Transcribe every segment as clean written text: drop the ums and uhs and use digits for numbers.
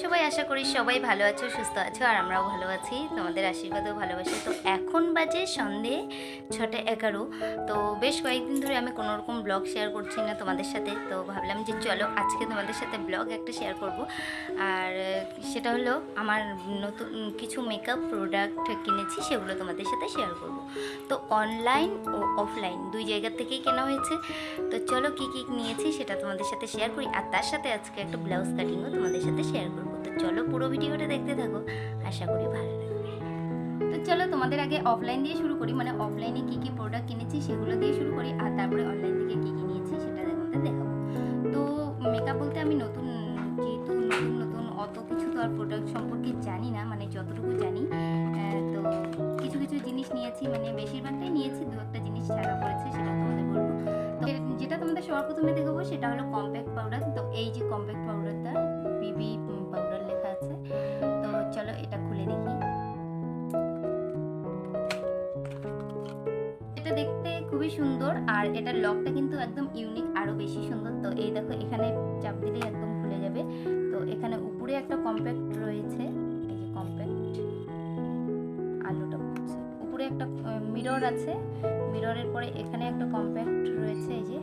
সবাই? আশা করি সবাই ভালো আছো, সুস্থ আছো, আর আমরাও ভালো আছি। তোমাদের আশীর্বাদও ভালোবাসি। তো এখন বাজে সন্ধে 6:11। তো বেশ কয়েকদিন ধরে আমি কোনো রকম ব্লগ শেয়ার করছি না তোমাদের সাথে। তো ভাবলাম যে চলো আজকে তোমাদের সাথে ব্লগ একটা শেয়ার করব। আর সেটা হলো আমার নতুন কিছু মেকআপ প্রোডাক্ট কিনেছি, সেগুলো তোমাদের সাথে শেয়ার করব। তো অনলাইন ও অফলাইন দুই জায়গা থেকেই কেনা হয়েছে। তো চলো কী কী নিয়েছি সেটা তোমাদের সাথে শেয়ার করি, আর তার সাথে আজকে একটা ব্লাউজ কাটিংও তোমাদের সাথে শেয়ার করবো। তো চলো পুরো ভিডিওটা দেখতে থাকো, আশা করি ভালো লাগবে। তো চলো তোমাদের আগে অফলাইন দিয়ে শুরু করি, মানে অফলাইনে কী কী প্রোডাক্ট কিনেছি সেগুলো দিয়ে শুরু করি, আর তারপরে অনলাইন থেকে কী কী নিয়েছি সেটা তোমাদের দেখাবো। তো মেকআপ বলতে আমি নতুন, যেহেতু নতুন নতুন অত কিছু তো আর প্রোডাক্ট সম্পর্কে জানি না, মানে যতটুকু জানি তো কিছু কিছু জিনিস নিয়েছি, মানে বেশিরভাগটাই নিয়েছি, দু একটা জিনিস ছাড়া পড়েছে সেটা তোমাদের বলবো। তো যেটা তোমাদের সবার প্রথমে দেখাবো সেটা হলো কম্প্যাক্ট পাউডার। তো এই যে কম্প্যাক্ট পাউডারটা বিবি পাউডার লেখা আছে। তো চলো এটা খুলে দেখি। এটা দেখতে খুবই সুন্দর, আর এটার লকটা কিন্তু একদম ইউনিক, আরো বেশি সুন্দর। তো এই দেখো এখানে চাপ দিলেই একদম খুলে যাবে। তো এখানে উপরে একটা কম্প্যাক্ট রয়েছে, এই যে কম্প্যাক্ট আলোটা পড়ছে, উপরে একটা মিরর আছে, মিররের পরে এখানে একটা কম্প্যাক্ট রয়েছে এই যে,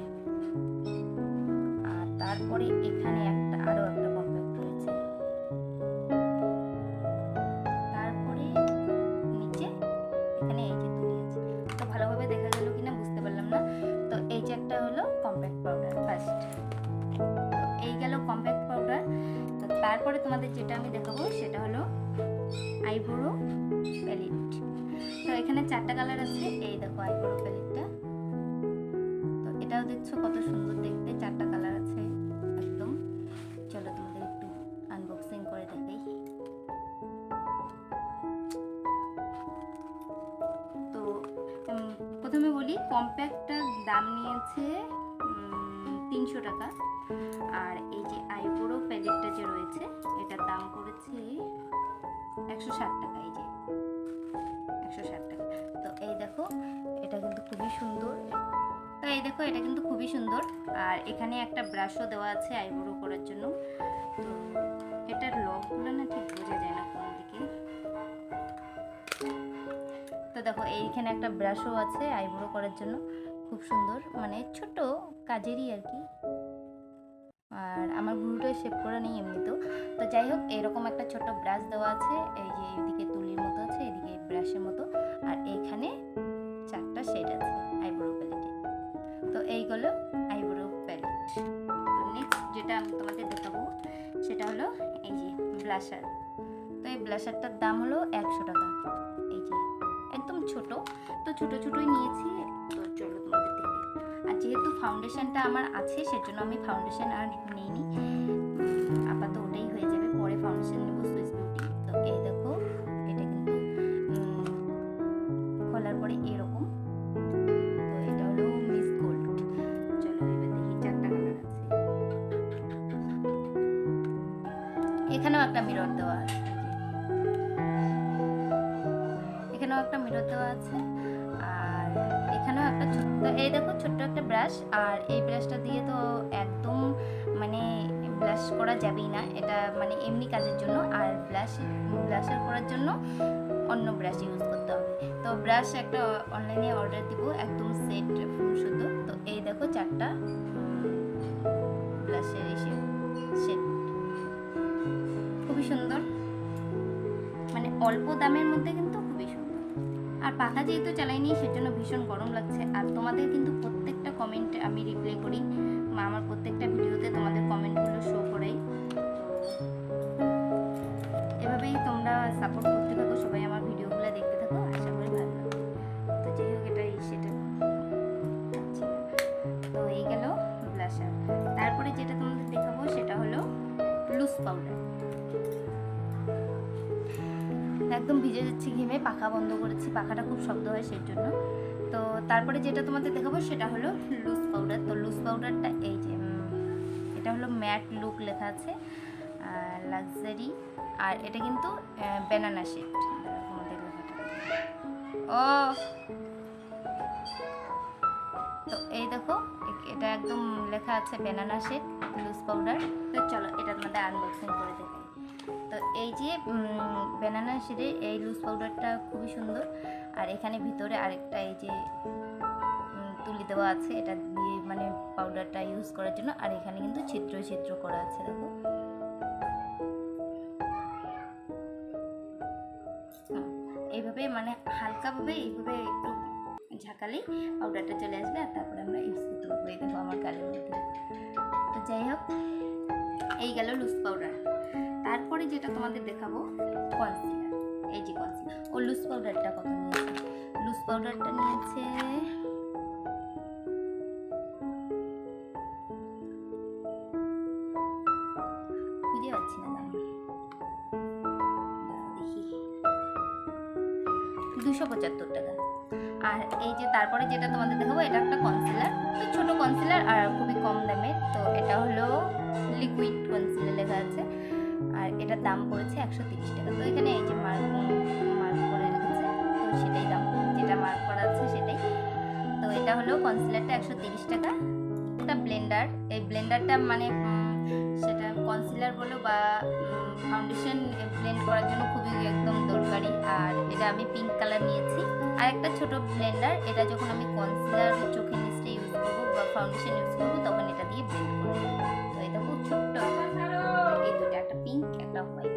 আর তারপরে এখানে একটা আরো একটা কম্প্যাক্ট রয়েছে, তারপরে নিচে এখানে এই যে তুলি আছে। তো ভালোভাবে দেখা গেল কিনা বুঝতে পারলাম না। তো এই যে একটা হলো কম্প্যাক্ট পাউডার ফার্স্ট। তো এই গেল কম্প্যাক্ট পাউডার। তো তারপরে তোমাদের যেটা আমি দেখাবো সেটা হলো আইব্রো প্যালেট। তো এখানে 4টা কালার আছে, এই দেখো আইব্রো প্যালেটটা। তো এটাও দেখছো কত সুন্দর দেখতে, 4টা কালার আছে একদম। চলো তোমাদের একটু আনবক্সিং করে দেখাই। তো প্রথমে বলি, কম্প্যাক্টটার দাম নিয়েছে 300 টাকা, আর এই যে আইব্রো প্যালেটটা যে রয়েছে এটার দাম পড়েছে 160 টাকা। এই যে 160 টাকা। তো এই দেখো এটা কিন্তু খুবই সুন্দর। তো এই দেখো এটা কিন্তু খুবই সুন্দর, আর এখানে একটা ব্রাশও দেওয়া আছে আইব্রো করার জন্য। তো এটার লকগুলো না ঠিক বোঝা যায় না কোন দিকে। তো দেখো এইখানে একটা ব্রাশও আছে আইব্রো করার জন্য, খুব সুন্দর, মানে ছোট কাজেরই আর কি। আর আমার ভুরুটা শেপ করা নেই এমনিতেও। তো যাই হোক, এরকম একটা ছোট ব্রাশ দেওয়া আছে, এই যে এইদিকে তুলির মতো আছে, এদিকে ব্রাশের মতো, আর এইখানে 4টা শেড আছে আইব্রো প্যালেটে। তো এইগুলো আইব্রো প্যালেট। তো নেক্সট যেটা আমি তোমাদের দেখাবো সেটা হলো এই যে ব্লাশার। তো এই ব্লাশারটার দাম হলো 100 টাকা। এই যে একদম ছোট, তো ছোট ছোটই নিয়েছি। তো চলো তোমাদের দেখি। আর যেহেতু ফাউন্ডেশনটা আমার আছে সেজন্য আমি ফাউন্ডেশন আর নিইনি, আপাতত ওটাই হয়ে যাবে, পরে ফাউন্ডেশন নেব সুইস বিউটি। তো এই দেখো এটা কিন্তু খোলার পরে এরকম। তো এটা হলো মিস গোল্ড। চলো এবার দেখি, 4টা কালার আছে। এখানেও একটা মিরর দেওয়া আছে, এখানেও একটা মিরর দেওয়া আছে, আর এখানেও একটা ছোট্ট, এই দেখো ছোট্ট একটা ব্রাশ। আর এই ব্রাশটা দিয়ে তো একদম মানে ব্লাশ করা যাবেই না, এটা মানে এমনি কাজের জন্য, আর ব্লাশার করার জন্য অন্য ব্রাশ ইউজ করতে হবে। তো ব্রাশ একটা অনলাইনে অর্ডার দিব, একদম সেট শুধু। তো এই দেখো 4টা ব্লাশের এসে সেট, খুবই সুন্দর, মানে অল্প দামের মধ্যে কিন্তু খুবই সুন্দর। আর পাখা যেহেতু চালাইনি সেজন্য ভীষণ গরম লাগছে। আর তোমাদের কিন্তু প্রত্যেকটা কমেন্টে আমি রিপ্লাই করি, আমার প্রত্যেকটা ভিডিওতে তোমাদের কমেন্টগুলো শো করাই। এভাবেই তোমরা সাপোর্ট করতে থাকো, সবাই আমার ভিডিওগুলো দেখতে থাকো, আশা করি ভালো লাগবে। তো যাই হোক এটাই সেটা। তো এই গেল ব্লাশার। তারপরে যেটা তোমাদের দেখাবো সেটা হলো লুজ পাউডার। একদম ভিজে যাচ্ছি ঘেমে, পাখা বন্ধ করেছি, পাখাটা খুব শব্দ হয় সেই জন্য। তো তারপরে যেটা তোমাদের দেখাবো সেটা হলো লুজ পাউডার। তো লুজ পাউডারটা এই যে এটা হলো ম্যাট লুক লেখা আছে, লাক্সারি, আর এটা কিন্তু ব্যানানা শেড। ও তো এই দেখো এটা একদম লেখা আছে ব্যানানা শেড লুজ পাউডার। তো চলো এটা তোমাদের আনবক্সিং করে দেখাই। এই যে ব্যানানা শেডের এই লুজ পাউডারটা খুবই সুন্দর। আর এখানে ভিতরে আরেকটা এই যে তুলি দেওয়া আছে, এটা দিয়ে মানে পাউডারটা ইউজ করার জন্য। আর এখানে কিন্তু ছিদ্র ছিদ্র করা আছে, দেখো। এইভাবে মানে হালকাভাবে এইভাবে একটু ঝাঁকালেই পাউডারটা চলে আসবে, আর তারপরে আমরা ইউজ করতে পারবো। এই দেখো আমার গালের মধ্যে। তো যাই হোক, এই গেল লুজ পাউডার। তারপরে যেটা তোমাদের দেখাবো কনসিলার। এই যে কনসিলার, ও লুজ পাউডারটা কত নিয়েছে? লুজ পাউডারটা নিয়েছে খুঁজে পাচ্ছি না দাম, দেখি 275 টাকা। আর এই যে তারপরে যেটা তোমাদের দেখাবো, এটা একটা কনসিলার, তো ছোট কনসিলার আর খুবই কম দামের। তো এটা হলো লিকুইড কনসিলার লেখা আছে, আর এটার দাম পড়েছে 130 টাকা। তো এখানে এই যে মার্ক করে রেখেছে, তো সেটাই দাম, যেটা মার্ক করা আছে সেটাই। তো এটা হলো কনসিলারটা 130 টাকা। একটা ব্লেন্ডার, এই ব্লেন্ডারটা মানে সেটা কনসিলার বলো বা ফাউন্ডেশন ব্লেন্ড করার জন্য খুবই একদম দরকারি। আর এটা আমি পিঙ্ক কালার নিয়েছি। আর একটা ছোট ব্লেন্ডার, এটা যখন আমি কনসিলার চোখের নিচে ইউজ করবো বা ফাউন্ডেশন ইউজ করবো তখন এটা দিয়ে ব্লেন্ড করবো। তো এটা খুব ছোট্ট, এই দুটো, একটা পিঙ্ক একটা হোয়াইট।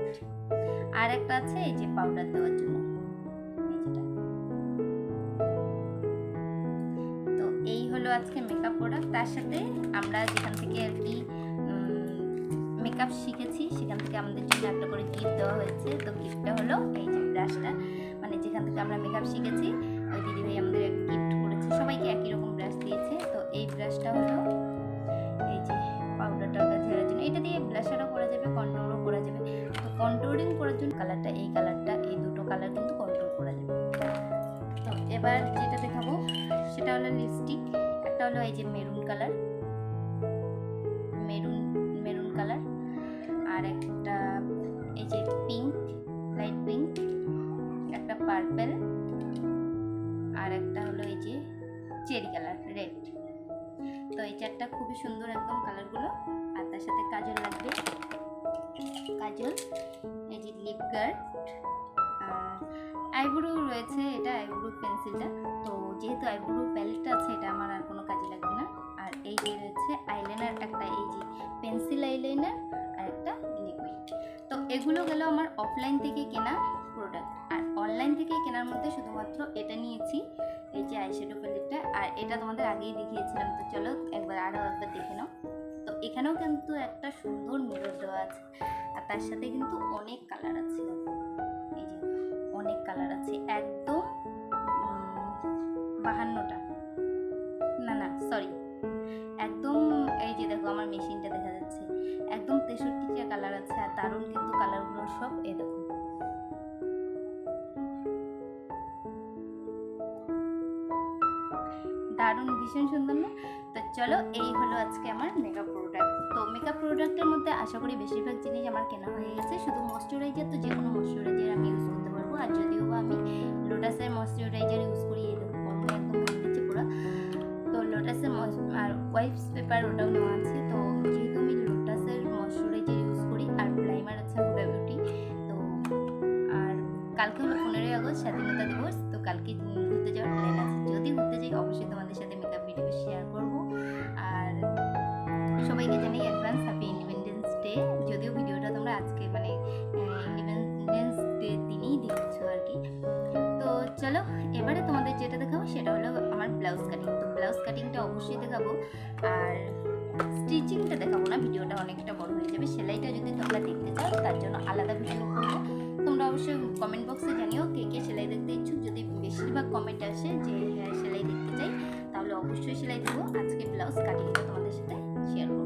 আর একটা আছে এই যে পাউডার দেওয়ার জন্য, এই যেটা। তো এই হলো আজকে মেকআপ প্রোডাক্ট। তার সাথে আমরা যেখান থেকে আর কি মেকআপ শিখেছি সেখান থেকে আমাদের জন্য একটা করে গিফট দেওয়া হয়েছে। তো গিফটটা হলো এই যে ব্রাশটা, মানে যেখান থেকে আমরা মেকআপ শিখেছি ওই দিদিভাই আমাদের গিফট করেছে, সবাইকে একই রকম ব্রাশ দিয়েছে। তো এই ব্রাশটা হলো এই যে পাউডারটা ঝেড়ার জন্য, এটা দিয়ে ব্লাশারও করা যাবে, কন্ট্রোলও করা যাবে। তো কন্ট্রোলিং করার জন্য কালারটা, এই কালারটা, এই দুটো কালার কিন্তু কন্ট্রোল করা যাবে। তো এবার যেটা দেখাবো সেটা হলো লিপস্টিক। একটা হলো এই যে মেরুন কালার, মেরুন কালার। আর একটা এই যে পিঙ্ক, লাইট পিঙ্ক, একটা পার্পল, আর একটা হলো এই যে চেরি কালার, রেড। তো এই চারটা খুবই সুন্দর একদম কালারগুলো। আর তার সাথে কাজল লাগবে, কাজল, এই যে লিপ গার্ড, আইব্রো রয়েছে, এটা আইব্রো পেন্সিলটা। তো যেহেতু আইব্রো প্যালেটটা আছে, এটা আমার আর কোনো কাজে লাগবে না। আর এই যে রয়েছে আইলাইনার, একটা এই যে পেন্সিল আইলাইনার, আর একটা লিকুইড। তো এগুলো গেল আমার অফলাইন থেকে কেনা প্রোডাক্ট। আর অনলাইন থেকে কেনার মধ্যে শুধুমাত্র এটা নিয়েছি, এই যে আইশ্যাডো প্যালেটটা। আর এটা তোমাদের আগেই দেখিয়েছিলাম, তো চলো আরও একবার দেখে নাও। তো এখানেও কিন্তু একটা সুন্দর মিরর দেওয়া আছে, আর তার সাথে কিন্তু অনেক কালার আছে, এই যে অনেক কালার আছে, একদম 52টা, না সরি, একদম এই যে দেখো আমার মেশিনটা দেখা যাচ্ছে, একদম 63টা কালার আছে। আর দারুণ কিন্তু কালারগুলো সব, এই দেখো। দারুণ, ভীষণ সুন্দর না? তো চলো, এই হলো আজকে আমার মেকআপ প্রোডাক্ট। তো মেকআপ প্রোডাক্টের মধ্যে আশা করি বেশিরভাগ জিনিস আমার কেনা হয়ে গেছে। শুধু ময়শ্চারাইজার, তো যে কোনো ময়শ্চারাইজার আমি ইউজ করতে পারবো। আর যদিও বা আমি লোটাসের ময়শ্চারাইজার ইউজ করি, এই দেখো গরমে একদম ঘাম দিচ্ছে পুরো। তো লোটাসের আর ওয়াইপস পেপার ওটাও নেওয়া আছে। তো যেহেতু আমি লোটাসের ময়শ্চারাইজার ইউজ করি, আর প্রাইমার আছে হুডা বিউটি। তো আর কালকে হলো 15ই আগস্ট, স্বাধীনতা দিবস। তো কালকে ঘুরতে যাওয়ার প্ল্যান আছে, যদি ঘুরতে যাই অবশ্যই তোমাদের সাথে মেকআপ ভিডিও শেয়ার করব। আর সবাইকে জানাই অ্যাডভান্স হ্যাপি ইন্ডিপেন্ডেন্স ডে। যদিও ভিডিওটা তোমরা আজকে মানে ইন্ডিপেন্ডেন্স ডে দিনই দেখছো আর কি। তো চলো, এবারে তোমাদের যেটা দেখাবো সেটা হলো আমার ব্লাউজ কাটিং। তো ব্লাউজ কাটিংটা অবশ্যই দেখাবো, আর স্টিচিংটা দেখাবো না, ভিডিওটা অনেকটা বড় হয়ে যাবে। সেলাইটা যদি তোমরা দেখতে চাও তার জন্য আলাদা ভিডিও করবো। তোমরা অবশ্যই কমেন্ট বক্সে জানিও কে কে সেলাই দেখতে ইচ্ছুক। যদি বেশিরভাগ কমেন্ট আসে যে হ্যাঁ সেলাই দেখতে চাই, তাহলে অবশ্যই সেলাই দেবো। আজকে ব্লাউজ কাটিংটা তোমাদের সাথে শেয়ার করবো।